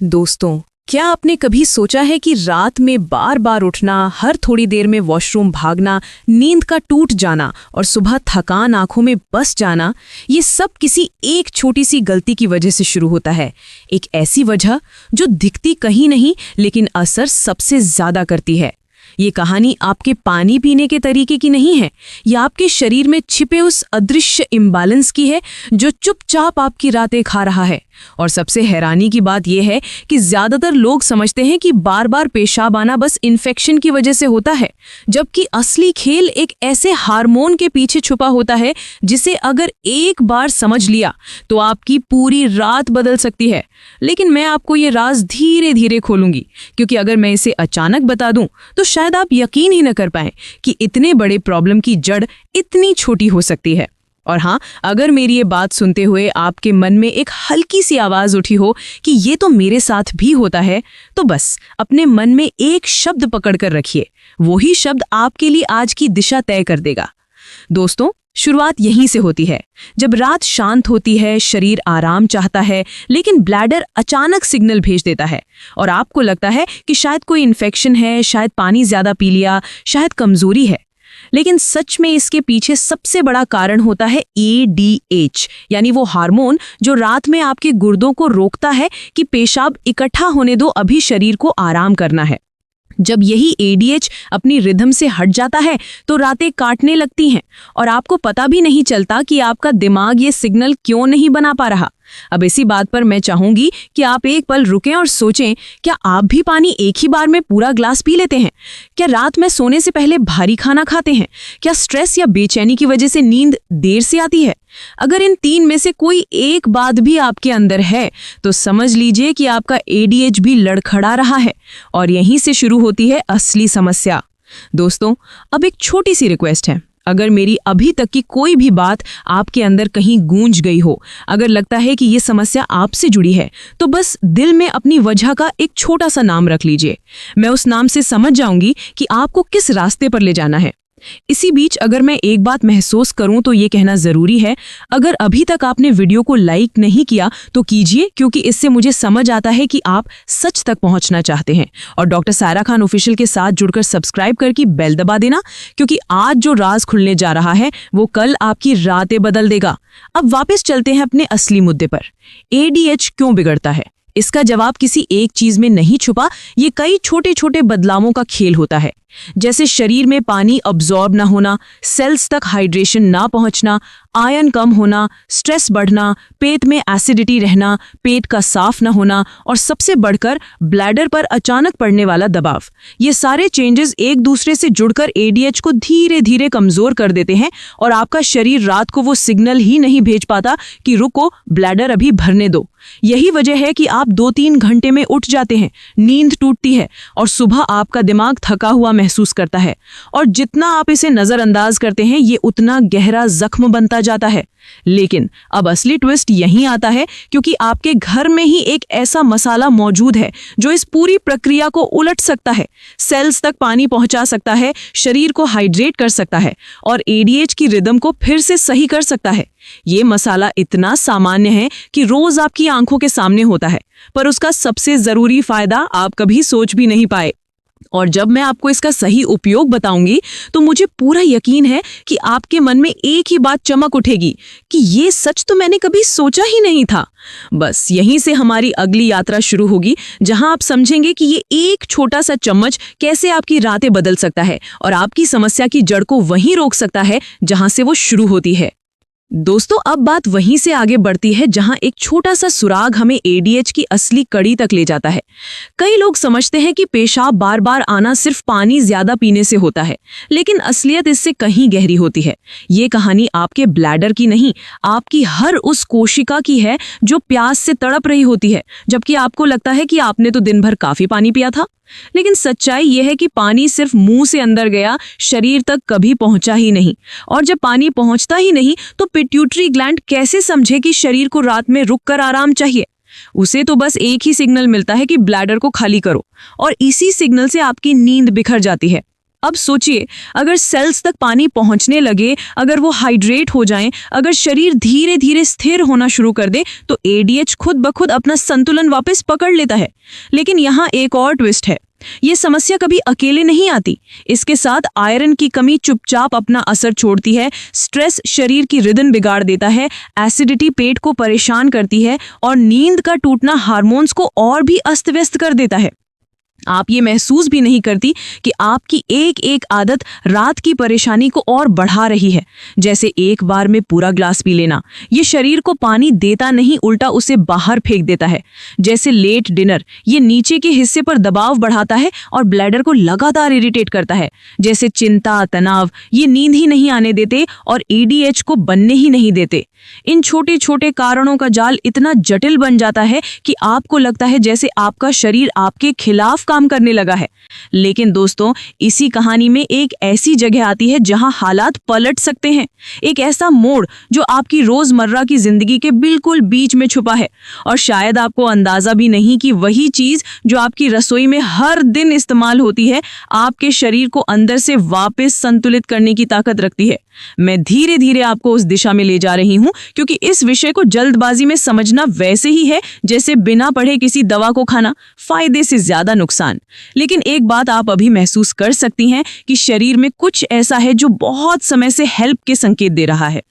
दोस्तों, क्या आपने कभी सोचा है कि रात में बार बार उठना, हर थोड़ी देर में वॉशरूम भागना, नींद का टूट जाना और सुबह थकान आंखों में बस जाना, ये सब किसी एक छोटी सी गलती की वजह से शुरू होता है। एक ऐसी वजह जो दिखती कहीं नहीं लेकिन असर सबसे ज्यादा करती है। ये कहानी आपके पानी पीने के तरीके की नहीं है, यह आपके शरीर में छिपे उस अदृश्य इम्बैलेंस की है जो चुपचाप आपकी रातें खा रहा है। और सबसे हैरानी की बात यह है कि ज्यादातर लोग समझते हैं कि बार बार पेशाब आना बस इन्फेक्शन की वजह से होता है, जबकि असली खेल एक ऐसे हार्मोन के पीछे छुपा होता है जिसे अगर एक बार समझ लिया तो आपकी पूरी रात बदल सकती है। लेकिन मैं आपको ये राज धीरे धीरे खोलूंगी, क्योंकि अगर मैं इसे अचानक बता दूं तो शायद आप यकीन ही न कर पाएं कि इतने बड़े प्रॉब्लम की जड़ इतनी छोटी हो सकती है। और हाँ, अगर मेरी ये बात सुनते हुए आपके मन में एक हल्की सी आवाज उठी हो कि ये तो मेरे साथ भी होता है, तो बस अपने मन में एक शब्द पकड़ कर रखिए। वही शब्द आपके लिए आज की दिशा तय कर देगा। दोस्तों, शुरुआत यहीं से होती है। जब रात शांत होती है, शरीर आराम चाहता है, लेकिन ब्लैडर अचानक सिग्नल भेज देता है और आपको लगता है कि शायद कोई इन्फेक्शन है, शायद पानी ज्यादा पी लिया, शायद कमजोरी है। लेकिन सच में इसके पीछे सबसे बड़ा कारण होता है ADH, यानी वो हार्मोन जो रात में आपके गुर्दों को रोकता है कि पेशाब इकट्ठा होने दो, अभी शरीर को आराम करना है। जब यही ADH अपनी रिदम से हट जाता है तो रातें काटने लगती हैं और आपको पता भी नहीं चलता कि आपका दिमाग ये सिग्नल क्यों नहीं बना पा रहा। अब इसी बात पर मैं चाहूंगी कि आप एक पल रुकें और सोचें, क्या आप भी पानी एक ही बार में पूरा ग्लास पी लेते हैं? क्या रात में सोने से पहले भारी खाना खाते हैं? क्या स्ट्रेस या बेचैनी की वजह से नींद देर से आती है? अगर इन तीन में से कोई एक बात भी आपके अंदर है तो समझ लीजिए कि आपका ADH भी लड़खड़ा रहा है और यहीं से शुरू होती है असली समस्या। दोस्तों, अब एक छोटी सी रिक्वेस्ट है। अगर मेरी अभी तक की कोई भी बात आपके अंदर कहीं गूंज गई हो, अगर लगता है कि ये समस्या आपसे जुड़ी है, तो बस दिल में अपनी वजह का एक छोटा सा नाम रख लीजिए। मैं उस नाम से समझ जाऊंगी कि आपको किस रास्ते पर ले जाना है। इसी बीच अगर मैं एक बात महसूस करूं तो ये कहना जरूरी है, अगर अभी तक आपने वीडियो को लाइक नहीं किया तो कीजिए, क्योंकि इससे मुझे समझ आता है कि आप सच तक पहुंचना चाहते हैं। और डॉक्टर सायरा खान ऑफिशियल के साथ जुड़कर सब्सक्राइब करके बेल दबा देना, क्योंकि आज जो राज खुलने जा रहा है वो कल आपकी रातें बदल देगा। अब वापस चलते हैं अपने असली मुद्दे पर। ADH क्यों बिगड़ता है? इसका जवाब किसी एक चीज में नहीं छुपा, ये कई छोटे छोटे बदलावों का खेल होता है। जैसे शरीर में पानी अब्सॉर्ब ना होना, सेल्स तक हाइड्रेशन ना पहुंचना, आयरन कम होना, स्ट्रेस बढ़ना, पेट में एसिडिटी रहना, पेट का साफ ना होना और सबसे बढ़कर ब्लैडर पर अचानक पड़ने वाला दबाव। ये सारे चेंजेस एक दूसरे से जुड़कर ADH को धीरे धीरे कमजोर कर देते हैं और आपका शरीर रात को वो सिग्नल ही नहीं भेज पाता कि रुको, ब्लैडर अभी भरने दो। यही वजह है कि आप 2-3 घंटे में उठ जाते हैं, नींद टूटती है और सुबह आपका दिमाग थका हुआ महसूस करता है। और जितना आप इसे नजरअंदाज करते हैं, ये उतना गहरा जख्म बनता जाता है। लेकिन अब असली ट्विस्ट यहीं आता है, क्योंकि आपके घर में ही एक ऐसा मसाला मौजूद है जो इस पूरी प्रक्रिया को उलट सकता है, सेल्स तक पानी पहुंचा सकता है, शरीर को हाइड्रेट कर सकता है और ADH की रिदम को फिर से सही कर सकता है। ये मसाला इतना सामान्य है कि रोज आपकी आंखों के सामने होता है, पर उसका सबसे जरूरी फायदा आप कभी सोच भी नहीं पाए। और जब मैं आपको इसका सही उपयोग बताऊंगी तो मुझे पूरा यकीन है कि आपके मन में एक ही बात चमक उठेगी कि ये सच तो मैंने कभी सोचा ही नहीं था। बस यहीं से हमारी अगली यात्रा शुरू होगी, जहां आप समझेंगे कि ये एक छोटा सा चम्मच कैसे आपकी रातें बदल सकता है और आपकी समस्या की जड़ को वहीं रोक सकता है जहां से वो शुरू होती है। दोस्तों, अब बात वहीं से आगे बढ़ती है जहां एक छोटा सा सुराग हमें ADH की असली कड़ी तक ले जाता है। कई लोग समझते हैं कि पेशाब बार बार आना सिर्फ पानी ज्यादा पीने से होता है, लेकिन असलियत इससे कहीं गहरी होती है। ये कहानी आपके ब्लैडर की नहीं, आपकी हर उस कोशिका की है जो प्यास से तड़प रही होती है, जबकि आपको लगता है कि आपने तो दिन भर काफी पानी पिया था। लेकिन सच्चाई यह है कि पानी सिर्फ मुंह से अंदर गया, शरीर तक कभी पहुंचा ही नहीं। और जब पानी पहुंचता ही नहीं तो पिट्यूटरी ग्लैंड कैसे समझे कि शरीर को रात में रुककर आराम चाहिए? उसे तो बस एक ही सिग्नल मिलता है कि ब्लैडर को खाली करो, और इसी सिग्नल से आपकी नींद बिखर जाती है। अब सोचिए, अगर सेल्स तक पानी पहुंचने लगे, अगर वो हाइड्रेट हो जाएं, अगर शरीर धीरे धीरे स्थिर होना शुरू कर दे, तो एडीएच खुद ब खुद अपना संतुलन वापस पकड़ लेता है। लेकिन यहाँ एक और ट्विस्ट है, ये समस्या कभी अकेले नहीं आती। इसके साथ आयरन की कमी चुपचाप अपना असर छोड़ती है, स्ट्रेस शरीर की रिदम बिगाड़ देता है, एसिडिटी पेट को परेशान करती है और नींद का टूटना हार्मोन्स को और भी अस्त व्यस्त कर देता है। आप ये महसूस भी नहीं करती कि आपकी एक एक आदत रात की परेशानी को और बढ़ा रही है। जैसे एक बार में पूरा ग्लास पी लेना, ये शरीर को पानी देता नहीं, उल्टा उसे बाहर फेंक देता है। जैसे लेट डिनर, ये नीचे के हिस्से पर दबाव बढ़ाता है और ब्लैडर को लगातार इरिटेट करता है। जैसे चिंता, तनाव, ये नींद ही नहीं आने देते और एडीएच को बनने ही नहीं देते। इन छोटे छोटे कारणों का जाल इतना जटिल बन जाता है कि आपको लगता है जैसे आपका शरीर आपके खिलाफ काम करने लगा है। लेकिन दोस्तों, इसी कहानी में एक ऐसी जगह आती है जहां हालात पलट सकते हैं। एक ऐसा मोड़ जो आपकी रोजमर्रा की जिंदगी के बिल्कुल बीच में छुपा है और शायद आपको अंदाजा भी नहीं कि वही चीज जो आपकी रसोई में हर दिन इस्तेमाल होती है, आपके शरीर को अंदर से वापस संतुलित करने की ताकत रखती है। मैं धीरे धीरे आपको उस दिशा में ले जा रही हूं, क्योंकि इस विषय को जल्दबाजी में समझना वैसे ही है जैसे बिना पढ़े किसी दवा को खाना, फायदे से ज्यादा नुकसान। लेकिन एक बात आप अभी महसूस कर सकती हैं कि शरीर में कुछ ऐसा है जो बहुत समय से हेल्प के संकेत दे रहा है।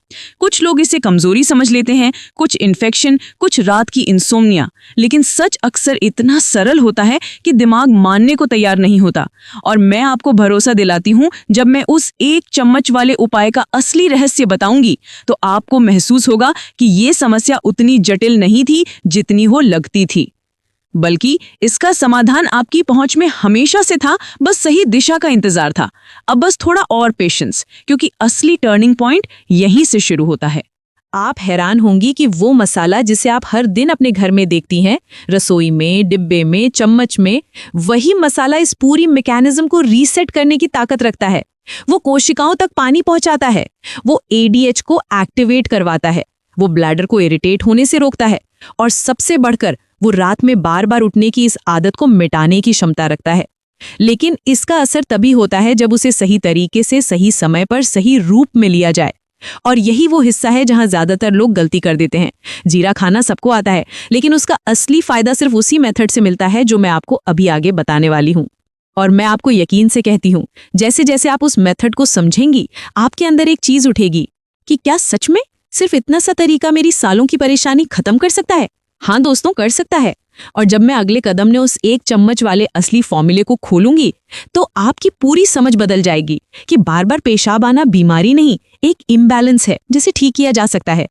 कुछ लोग इसे कमजोरी समझ लेते हैं, कुछ इन्फेक्शन, कुछ रात की इंसोम्निया। लेकिन सच अक्सर इतना सरल होता है कि दिमाग मानने को तैयार नहीं होता। और मैं आपको भरोसा दिलाती हूं, जब मैं उस एक चम्मच वाले उपाय का असली रहस्य बताऊंगी, तो आपको महसूस होगा कि ये समस्या उतनी जटिल नहीं थी जितनी वो लगती थी, बल्कि इसका समाधान आपकी पहुंच में हमेशा से था, बस सही दिशा का इंतजार था। अब बस थोड़ा और पेशेंस, क्योंकि असली टर्निंग पॉइंट यहीं से शुरू होता है। आप हैरान होंगी कि वो मसाला जिसे आप हर दिन अपने घर में देखती हैं, रसोई में, डिब्बे में, चम्मच में, वही मसाला इस पूरी मैकेनिज्म को रीसेट करने की ताकत रखता है। वो कोशिकाओं तक पानी पहुंचाता है, वो एडीएच को एक्टिवेट करवाता है, वो ब्लैडर को इरिटेट होने से रोकता है और सबसे बढ़कर वो रात में बार बार उठने की इस आदत को मिटाने की क्षमता रखता है। लेकिन इसका असर तभी होता है जब उसे सही तरीके से, सही समय पर, सही रूप में लिया जाए। और यही वो हिस्सा है जहां ज्यादातर लोग गलती कर देते हैं। जीरा खाना सबको आता है, लेकिन उसका असली फायदा सिर्फ उसी मेथड से मिलता है जो मैं आपको अभी आगे बताने वाली हूँ। और मैं आपको यकीन से कहती हूँ, जैसे जैसे आप उस मेथड को समझेंगी, आपके अंदर एक चीज उठेगी कि क्या सच में सिर्फ इतना सा तरीका मेरी सालों की परेशानी खत्म कर सकता है? हाँ दोस्तों, कर सकता है। और जब मैं अगले कदम में उस एक चम्मच वाले असली फॉर्मूले को खोलूंगी, तो आपकी पूरी समझ बदल जाएगी कि बार बार पेशाब आना बीमारी नहीं, एक इम्बैलेंस है जिसे ठीक किया जा सकता है।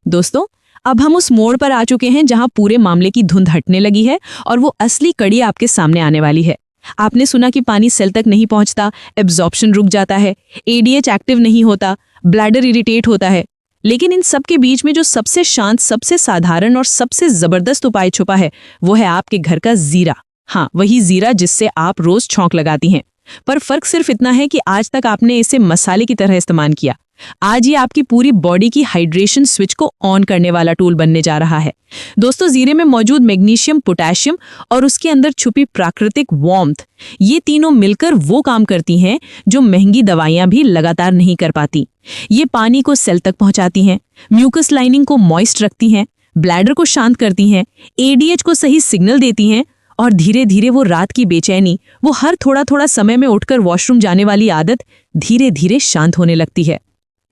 दोस्तों, अब हम उस मोड़ पर आ चुके हैं जहां पूरे मामले की धुंध हटने लगी है और वो असली कड़ी आपके सामने आने वाली है। आपने सुना कि पानी सेल तक नहीं पहुंचता, एब्जॉर्प्शन रुक जाता है, एडीएच एक्टिव नहीं होता, ब्लैडर इरिटेट होता है। लेकिन इन सब के बीच में जो सबसे शांत, सबसे साधारण और सबसे जबरदस्त उपाय छुपा है, वो है आपके घर का जीरा। हाँ, वही जीरा जिससे आप रोज छौंक लगाती हैं। पर फर्क सिर्फ इतना है कि आज तक आपने इसे मसाले की तरह इस्तेमाल किया। आज ये आपकी पूरी बॉडी की हाइड्रेशन स्विच को ऑन करने वाला टूल बनने जा रहा है। दोस्तों, जीरे में मौजूद मैग्नीशियम, पोटेशियम और उसके अंदर छुपी प्राकृतिक वार्मथ, ये तीनों मिलकर वो काम करती हैं जो महंगी दवाइयां भी लगातार नहीं कर पाती। ये पानी को सेल तक पहुंचाती हैं, म्यूकस लाइनिंग को मॉइस्ट रखती हैं, ब्लैडर को शांत करती हैं, एडीएच को सही सिग्नल देती हैं और धीरे धीरे वो रात की बेचैनी, वो हर थोड़ा थोड़ा समय में उठकर वॉशरूम जाने वाली आदत धीरे धीरे शांत होने लगती है।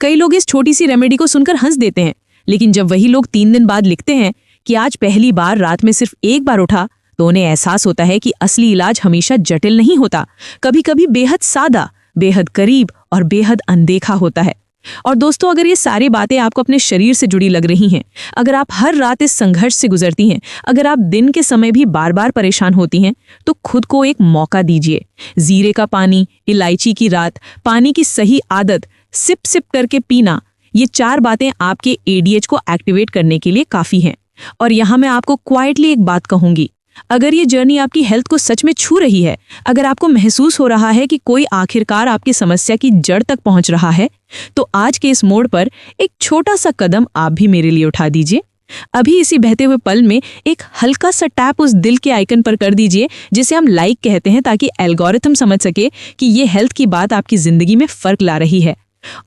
कई लोग इस छोटी सी रेमेडी को सुनकर हंस देते हैं, लेकिन जब वही लोग 3 दिन बाद लिखते हैं कि आज पहली बार रात में सिर्फ एक बार उठा, तो उन्हें एहसास होता है कि असली इलाज हमेशा जटिल नहीं होता, कभी कभी बेहद सादा, बेहद करीब और बेहद अनदेखा होता है। और दोस्तों, अगर ये सारी बातें आपको अपने शरीर से जुड़ी लग रही हैं, अगर आप हर रात इस संघर्ष से गुजरती हैं, अगर आप दिन के समय भी बार बार परेशान होती हैं, तो खुद को एक मौका दीजिए। जीरे का पानी, इलायची की रात, पानी की सही आदत, सिप सिप करके पीना, ये 4 बातें आपके एडीएच को एक्टिवेट करने के लिए काफी हैं। और यहाँ मैं आपको क्वाइटली एक बात कहूंगी, अगर ये जर्नी आपकी हेल्थ को सच में छू रही है, अगर आपको महसूस हो रहा है कि कोई आखिरकार आपकी समस्या की जड़ तक पहुंच रहा है, तो आज के इस मोड़ पर एक छोटा सा कदम आप भी मेरे लिए उठा दीजिए। अभी इसी बहते हुए पल में एक हल्का सा टैप उस दिल के आइकन पर कर दीजिए जिसे हम लाइक कहते हैं, ताकि एल्गोरिथम समझ सके कि ये हेल्थ की बात आपकी जिंदगी में फर्क ला रही है।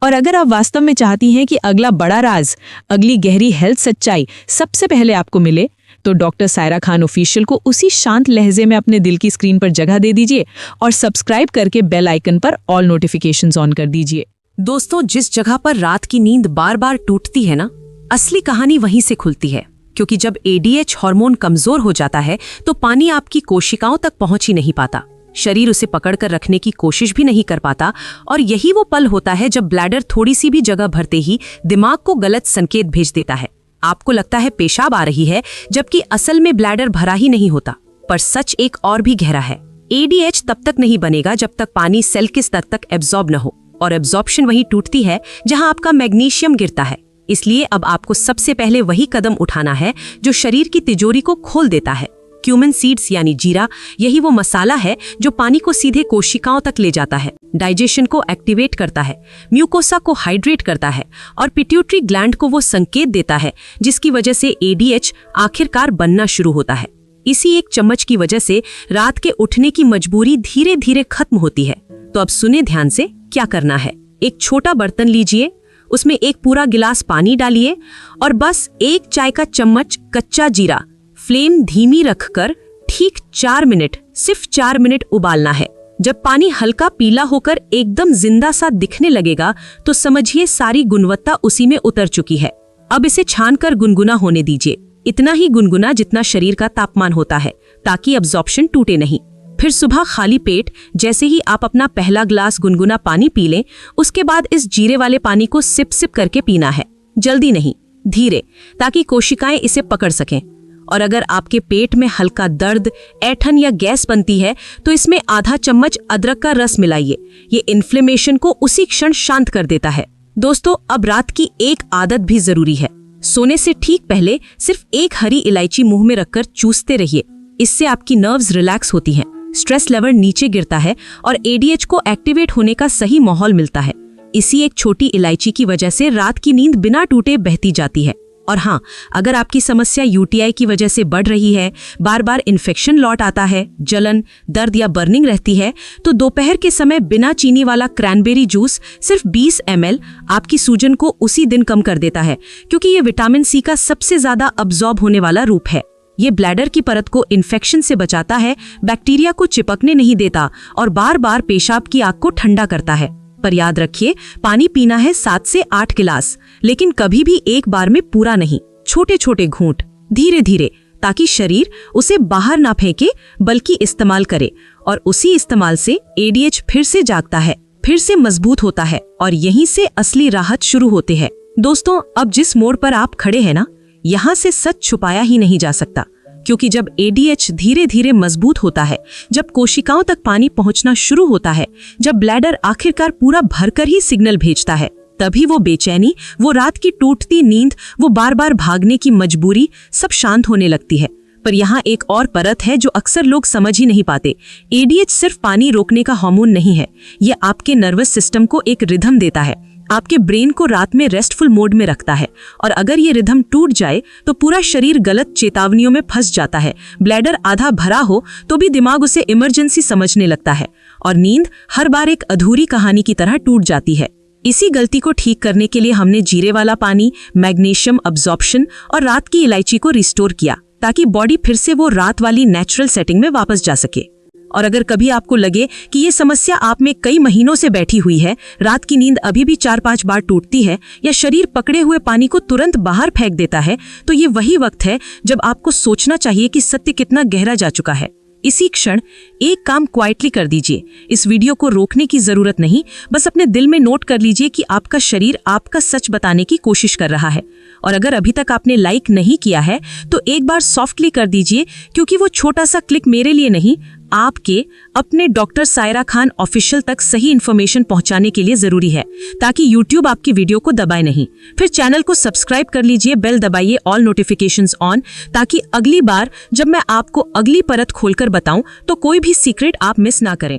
और अगर आप वास्तव में चाहती हैं कि अगला बड़ा राज, अगली गहरी हेल्थ सच्चाई सबसे पहले आपको मिले, तो डॉक्टर सायरा खान ऑफिशियल को उसी शांत लहजे में अपने दिल की स्क्रीन पर जगह दे दीजिए और सब्सक्राइब करके बेल आइकन पर ऑल नोटिफिकेशंस ऑन कर दीजिए। दोस्तों, जिस जगह पर रात की नींद बार बार टूटती है ना, असली कहानी वहीं से खुलती है। क्योंकि जब ADH हार्मोन कमजोर हो जाता है तो पानी आपकी कोशिकाओं तक पहुंच ही नहीं पाता, शरीर उसे पकड़कर रखने की कोशिश भी नहीं कर पाता, और यही वो पल होता है जब ब्लैडर थोड़ी सी भी जगह भरते ही दिमाग को गलत संकेत भेज देता है। आपको लगता है पेशाब आ रही है, जबकि असल में ब्लैडर भरा ही नहीं होता। पर सच एक और भी गहरा है। ADH तब तक नहीं बनेगा जब तक पानी सेल के स्तर तक एब्जॉर्ब न हो, और एब्जॉर्प्शन वहीं टूटती है जहां आपका मैग्नीशियम गिरता है। इसलिए अब आपको सबसे पहले वही कदम उठाना है जो शरीर की तिजोरी को खोल देता है। क्यूमिन सीड्स यानी जीरा, यही वो मसाला है जो पानी को सीधे कोशिकाओं तक ले जाता है, डाइजेशन को एक्टिवेट करता है, म्यूकोसा को हाइड्रेट करता है और पिट्यूटरी ग्लैंड को वो संकेत देता है जिसकी वजह से ADH आखिरकार बनना शुरू होता है। इसी एक चम्मच की वजह से रात के उठने की मजबूरी धीरे धीरे खत्म होती है। तो अब सुने ध्यान से क्या करना है। एक छोटा बर्तन लीजिए, उसमें एक पूरा गिलास पानी डालिए और बस 1 चाय का चम्मच कच्चा जीरा फ्लेम धीमी रखकर ठीक 4 मिनट, सिर्फ 4 मिनट उबालना है। जब पानी हल्का पीला होकर एकदम जिंदा सा दिखने लगेगा तो समझिए सारी गुणवत्ता उसी में उतर चुकी है। अब इसे छानकर गुनगुना होने दीजिए, इतना ही गुनगुना जितना शरीर का तापमान होता है, ताकि अब्जॉर्प्शन टूटे नहीं। फिर सुबह खाली पेट जैसे ही आप अपना पहला ग्लास गुनगुना पानी पी लें, उसके बाद इस जीरे वाले पानी को सिप सिप करके पीना है। जल्दी नहीं, धीरे, ताकि कोशिकाएं इसे पकड़ सकें। और अगर आपके पेट में हल्का दर्द, ऐंठन या गैस बनती है तो इसमें आधा चम्मच अदरक का रस मिलाइए। ये इन्फ्लेमेशन को उसी क्षण शांत कर देता है। दोस्तों, अब रात की एक आदत भी जरूरी है। सोने से ठीक पहले सिर्फ एक हरी इलायची मुंह में रखकर चूसते रहिए। इससे आपकी नर्व्स रिलैक्स होती हैं, स्ट्रेस लेवल नीचे गिरता है और ADH को एक्टिवेट होने का सही माहौल मिलता है। इसी एक छोटी इलायची की वजह से रात की नींद बिना टूटे बहती जाती है। और हाँ, अगर आपकी समस्या UTI की वजह से बढ़ रही है, बार बार इन्फेक्शन लौट आता है, जलन, दर्द या बर्निंग रहती है, तो दोपहर के समय बिना चीनी वाला क्रैनबेरी जूस सिर्फ 20 ml आपकी सूजन को उसी दिन कम कर देता है, क्योंकि ये विटामिन C का सबसे ज्यादा अब्जॉर्ब होने वाला रूप है। ये ब्लैडर की परत को इन्फेक्शन से बचाता है, बैक्टीरिया को चिपकने नहीं देता और बार बार पेशाब की आग को ठंडा करता है। पर याद रखिए, पानी पीना है 7 से 8 गिलास, लेकिन कभी भी एक बार में पूरा नहीं, छोटे छोटे घूंट, धीरे धीरे, ताकि शरीर उसे बाहर ना फेंके बल्कि इस्तेमाल करे। और उसी इस्तेमाल से ADH फिर से जागता है, फिर से मजबूत होता है और यहीं से असली राहत शुरू होते हैं। दोस्तों, अब जिस मोड़ पर आप खड़े हैं ना, यहाँ से सच छुपाया ही नहीं जा सकता। क्योंकि जब ADH धीरे धीरे मजबूत होता है, जब कोशिकाओं तक पानी पहुंचना शुरू होता है, जब ब्लैडर आखिरकार पूरा भरकर ही सिग्नल भेजता है, तभी वो बेचैनी, वो रात की टूटती नींद, वो बार बार भागने की मजबूरी सब शांत होने लगती है। पर यहाँ एक और परत है जो अक्सर लोग समझ ही नहीं पाते। ADH सिर्फ पानी रोकने का हार्मोन नहीं है, ये आपके नर्वस सिस्टम को एक रिदम देता है, आपके ब्रेन को रात में रेस्टफुल मोड में रखता है। और अगर ये रिदम टूट जाए तो पूरा शरीर गलत चेतावनियों में फंस जाता है। ब्लैडर आधा भरा हो तो भी दिमाग उसे इमरजेंसी समझने लगता है और नींद हर बार एक अधूरी कहानी की तरह टूट जाती है। इसी गलती को ठीक करने के लिए हमने जीरे वाला पानी, मैग्नीशियम अब्जॉर्प्शन और रात की इलायची को रिस्टोर किया, ताकि बॉडी फिर से वो रात वाली नेचुरल सेटिंग में वापस जा सके। और अगर कभी आपको लगे कि ये समस्या आप में कई महीनों से बैठी हुई है, रात की नींद अभी भी 4-5 बार टूटती है या शरीर पकड़े हुए पानी को तुरंत बाहर फेंक देता है, तो ये वही वक्त है जब आपको सोचना चाहिए कि सत्य कितना गहरा जा चुका है। इसी क्षण एक काम क्वाइटली कर दीजिए। इस वीडियो को रोकने की जरूरत नहीं, बस अपने दिल में नोट कर लीजिए कि आपका शरीर आपका सच बताने की कोशिश कर रहा है। और अगर अभी तक आपने लाइक नहीं किया है तो एक बार सॉफ्टली कर दीजिए, क्योंकि वो छोटा सा क्लिक मेरे लिए नहीं, आपके अपने डॉक्टर सायरा खान ऑफिशियल तक सही इन्फॉर्मेशन पहुंचाने के लिए जरूरी है, ताकि यूट्यूब आपकी वीडियो को दबाए नहीं। फिर चैनल को सब्सक्राइब कर लीजिए, बेल दबाइए, ऑल नोटिफिकेशंस ऑन, ताकि अगली बार जब मैं आपको अगली परत खोलकर बताऊं तो कोई भी सीक्रेट आप मिस ना करें।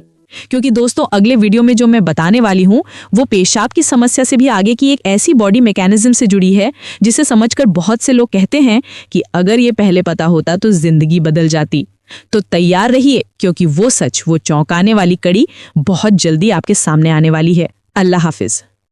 क्योंकि दोस्तों अगले वीडियो में जो मैं बताने वाली हूँ वो पेशाब की समस्या से भी आगे की एक ऐसी बॉडी मैकेनिज्म से जुड़ी है जिसे समझकर बहुत से लोग कहते हैं कि अगर ये पहले पता होता तो जिंदगी बदल जाती। तो तैयार रहिए, क्योंकि वो सच, वो चौंकाने वाली कड़ी बहुत जल्दी आपके सामने आने वाली है। अल्लाह हाफिज।